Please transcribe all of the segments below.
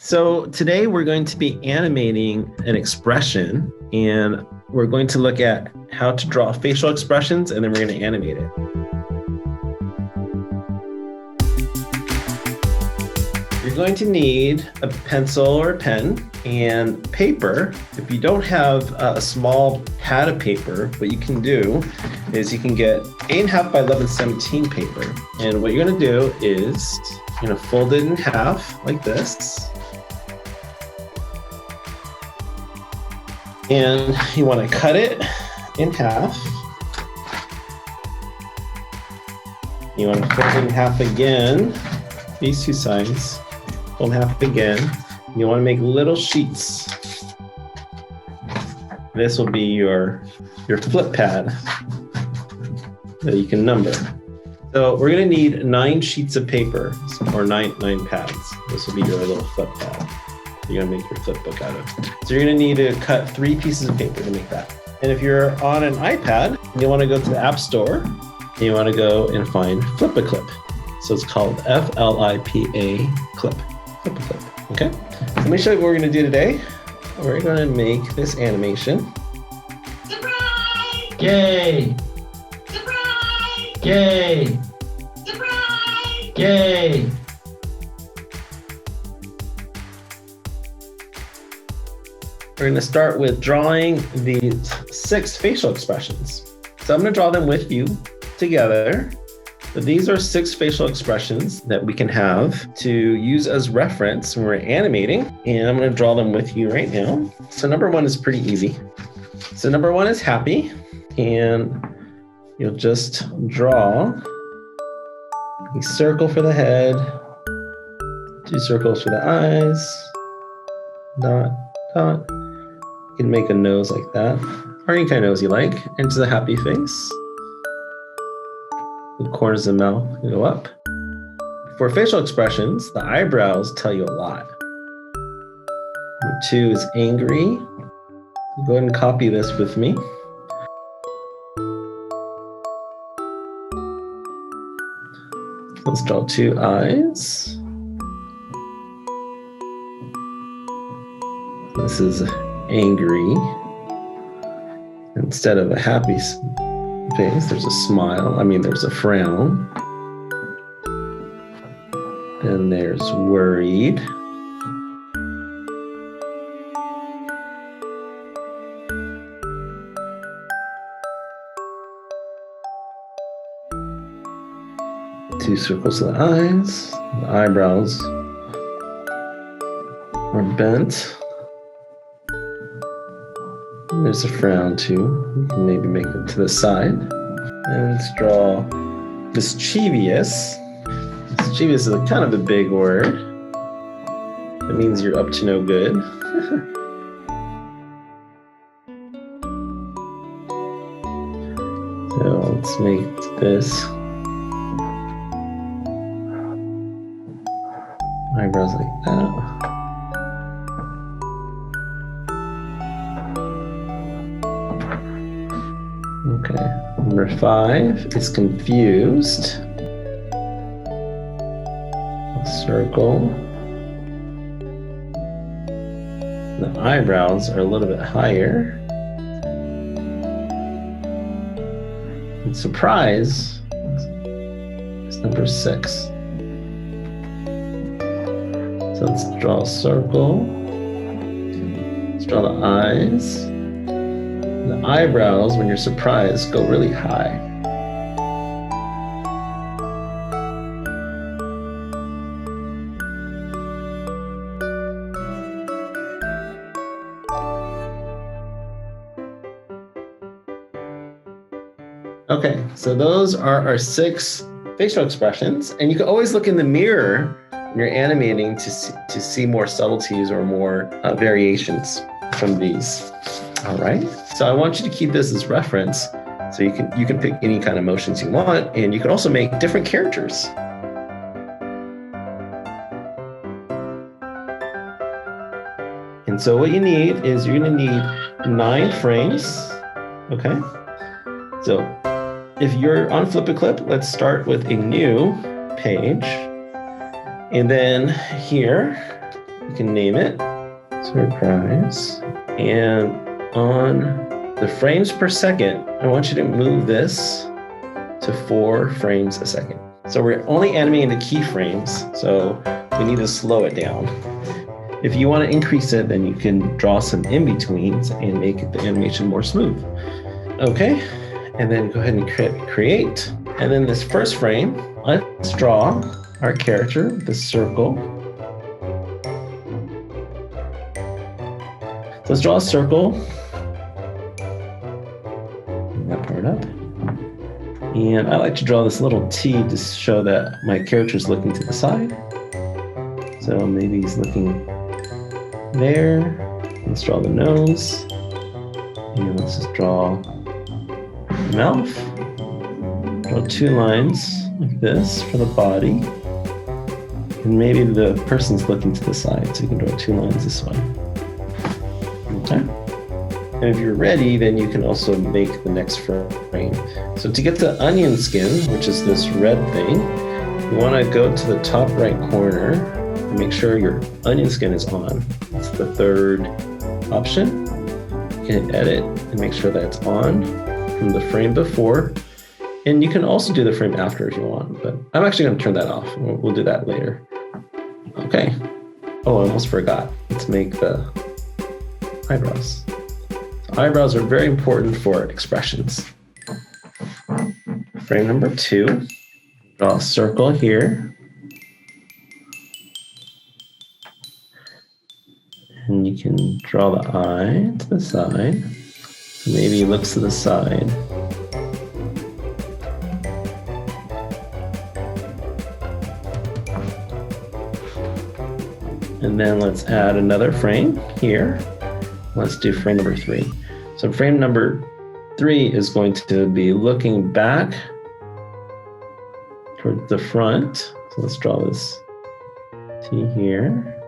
So today we're going to be animating an expression, and we're going to look at how to draw facial expressions, and then we're going to animate it. You're going to need a pencil or a pen and paper. If you don't have a small pad of paper, what you can do is you can get 8.5 by 11/17 paper. And what you're going to do is fold it in half like this. And you want to cut it in half. You want to fold it in half again, these two sides. Fold in half again. You want to make little sheets. This will be your flip pad that you can number. So we're going to need 9 sheets of paper, or nine pads. This will be your little flip pad you're going to make your flip book out of. So you're going to need to cut 3 pieces of paper to make that. And if you're on an iPad, you want to go to the App Store, and you want to go and find Flip-A-Clip. So it's called F-L-I-P-A Clip. Flip-A-Clip. Okay? So let me show you what we're going to do today. We're going to make this animation. Surprise! Yay! Surprise! Yay! Surprise! Yay! We're going to start with drawing the 6 facial expressions. So I'm going to draw them with you together. But these are 6 facial expressions that we can have to use as reference when we're animating. And I'm going to draw them with you right now. So number 1 is pretty easy. So number 1 is happy. And you'll just draw a circle for the head, 2 circles for the eyes, dot, dot. You can make a nose like that, or any kind of nose you like, into the happy face. The corners of the mouth go up. For facial expressions, the eyebrows tell you a lot. Number 2 is angry. Go ahead and copy this with me. Let's draw 2 eyes. This is angry. Instead of a happy face, there's a smile. There's a frown. And there's worried. Two circles of the eyes. The eyebrows are bent. And there's a frown too. You can maybe make it to the side. And let's draw mischievous. Mischievous is kind of a big word. That means you're up to no good. So let's make this eyebrows like that. Okay, number 5 is confused. A circle. The eyebrows are a little bit higher. And surprise is number 6. So let's draw a circle. Let's draw the eyes. The eyebrows, when you're surprised, go really high. Okay, so those are our 6 facial expressions, and you can always look in the mirror when you're animating to see more subtleties or more variations from these. All right, so I want you to keep this as reference, so you can pick any kind of motions you want, and you can also make different characters. And so what you need is you're going to need 9 frames. Okay, so if you're on Flip-A-Clip, let's start with a new page. And then here, You can name it surprise. And on the frames per second, I want you to move this to 4 frames a second. So we're only animating the keyframes, so we need to slow it down. If you want to increase it, then you can draw some in-betweens and make the animation more smooth. Okay, and then go ahead and create. And then this first frame, let's draw our character, the circle. So let's draw a circle. Bring that part up. And I like to draw this little T to show that my character is looking to the side. So maybe he's looking there. Let's draw the nose. And let's just draw the mouth. Draw 2 lines like this for the body. And maybe the person's looking to the side, so you can draw 2 lines this way. Okay. And if you're ready, then you can also make the next frame. So to get to onion skin, which is this red thing, you want to go to the top right corner and make sure your onion skin is on. It's the 3rd option. You can edit and make sure that it's on from the frame before. And you can also do the frame after if you want, but I'm actually going to turn that off. We'll do that later. Okay. Oh, I almost forgot. Let's make the eyebrows. Eyebrows are very important for expressions. Frame number 2, draw a circle here. And you can draw the eye to the side. So maybe he looks to the side. And then let's add another frame here. Let's do frame number 3. So frame number 3 is going to be looking back towards the front. So let's draw this T here.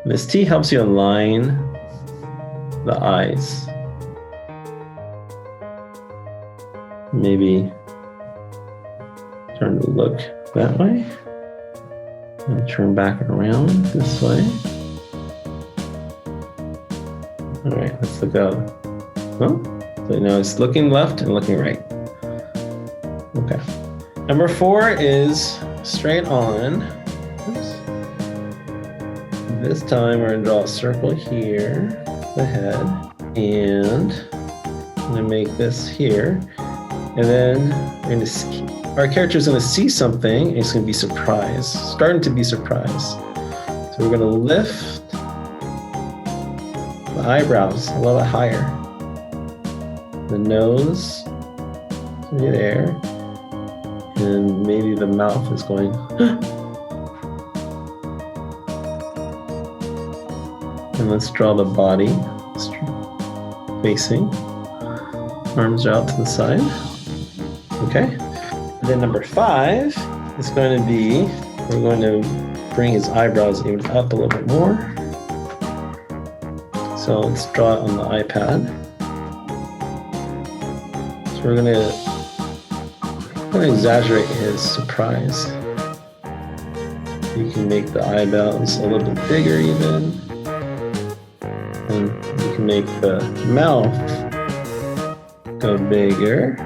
This T helps you align the eyes. Maybe turn the look that way. And turn back around this way. All right, let's look out. Oh, so now it's looking left and looking right. Okay. Number 4 is straight on. Oops. This time we're gonna draw a circle here, the head, and I'm gonna make this here. And then we're gonna see, our character's gonna see something and it's gonna be surprised, starting to be surprised. So we're gonna lift the eyebrows a little bit higher. The nose will be there. And maybe the mouth is going, and let's draw the body facing. Arms are out to the side. Okay. And then number 5 is going to be, we're going to bring his eyebrows even up a little bit more. So let's draw it on the iPad. So we're going to exaggerate his surprise. You can make the eyebrows a little bit bigger even. And you can make the mouth go bigger.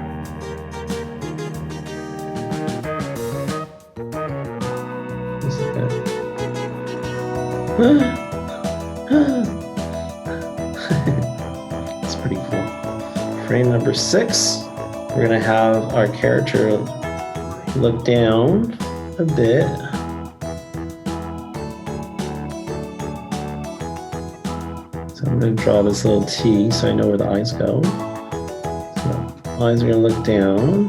It's pretty cool. Frame number 6, we're gonna have our character look down a bit. So I'm gonna draw this little T so I know where the eyes go. So eyes are gonna look down.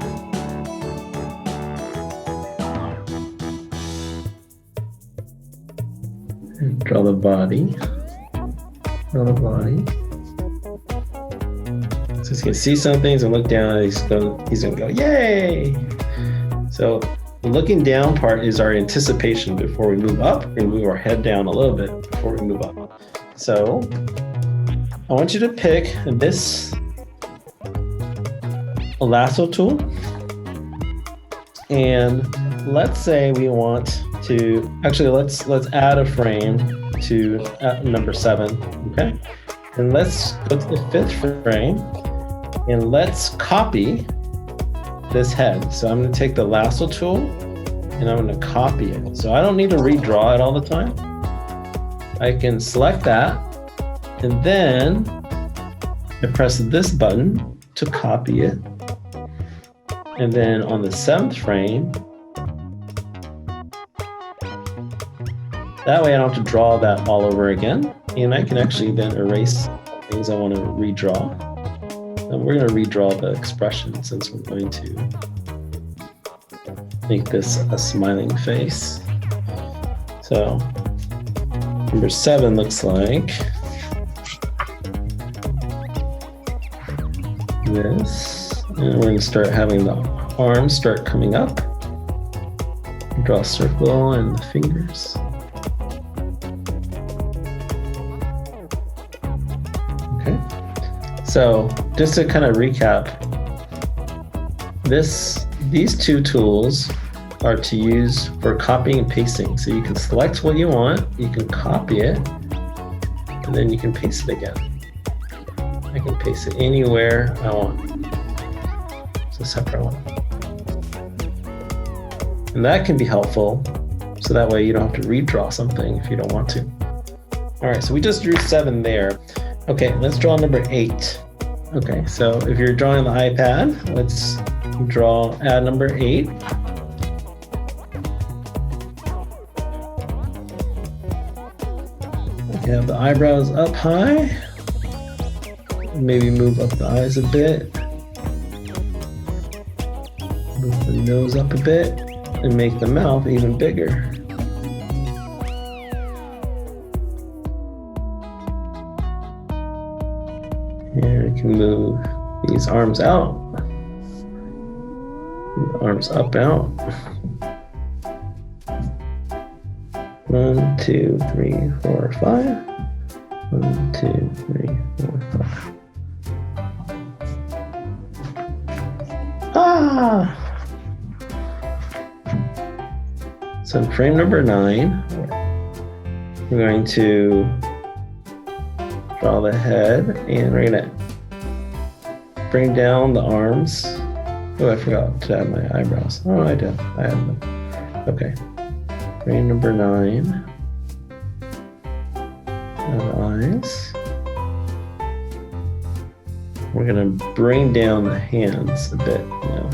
Draw the body. Draw the body. So he's gonna see something, he's gonna look down, he's gonna go, yay! So the looking down part is our anticipation before we move up. We're gonna move our head down a little bit before we move up. So I want you to pick this lasso tool. And let's say we want to, actually, let's add a frame to number 7, okay? And let's go to the 5th frame, and let's copy this head. So I'm gonna take the lasso tool, and I'm gonna copy it. So I don't need to redraw it all the time. I can select that, and then I press this button to copy it. And then on the 7th frame, that way I don't have to draw that all over again. And I can actually then erase things I want to redraw. And we're going to redraw the expression since we're going to make this a smiling face. So number 7 looks like this. And we're going to start having the arms start coming up. Draw a circle and the fingers. So just to kind of recap, these 2 tools are to use for copying and pasting. So you can select what you want, you can copy it, and then you can paste it again. I can paste it anywhere I want. It's a separate one. And that can be helpful, so that way you don't have to redraw something if you don't want to. All right, so we just drew 7 there. Okay, let's draw number 8. Okay, so if you're drawing the iPad, let's add number 8. You have the eyebrows up high. Maybe move up the eyes a bit. Move the nose up a bit and make the mouth even bigger. And we can move these arms out. The arms up, out. 1, 2, 3, 4, 5. 1, 2, 3, 4, 5. Ah! So in frame number 9, we're going to draw the head, and we're gonna bring down the arms. Oh, I forgot to add my eyebrows. Oh, I did. I had them. Okay. Frame number 9. Add eyes. We're gonna bring down the hands a bit now.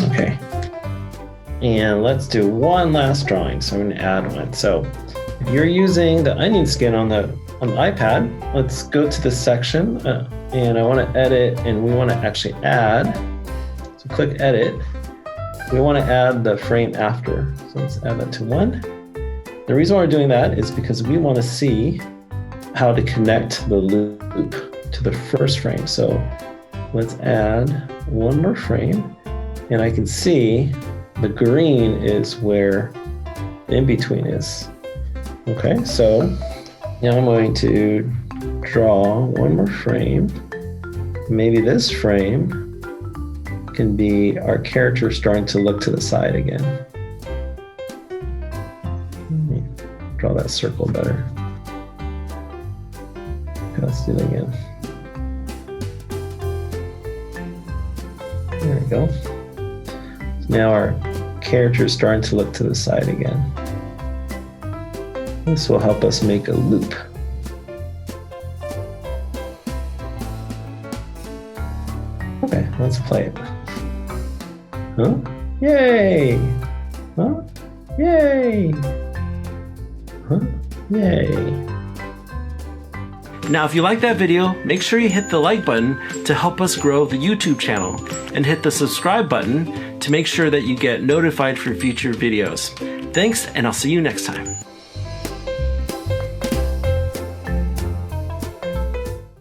Okay. And let's do one last drawing. So I'm going to add one. So if you're using the onion skin on the iPad, let's go to this section and I want to edit, and we want to actually add. So click edit. We want to add the frame after. So let's add that to 1. The reason why we're doing that is because we want to see how to connect the loop to the first frame. So let's add one more frame, and I can see the green is where the in-between is. Okay, so now I'm going to draw one more frame. Maybe this frame can be our character starting to look to the side again. Let me draw that circle better. Okay, let's do that again. There we go. Now our character is starting to look to the side again. This will help us make a loop. Okay, let's play it. Huh? Yay! Huh? Yay! Huh? Yay! Now, if you like that video, make sure you hit the like button to help us grow the YouTube channel, and hit the subscribe button to make sure that you get notified for future videos. Thanks, and I'll see you next time.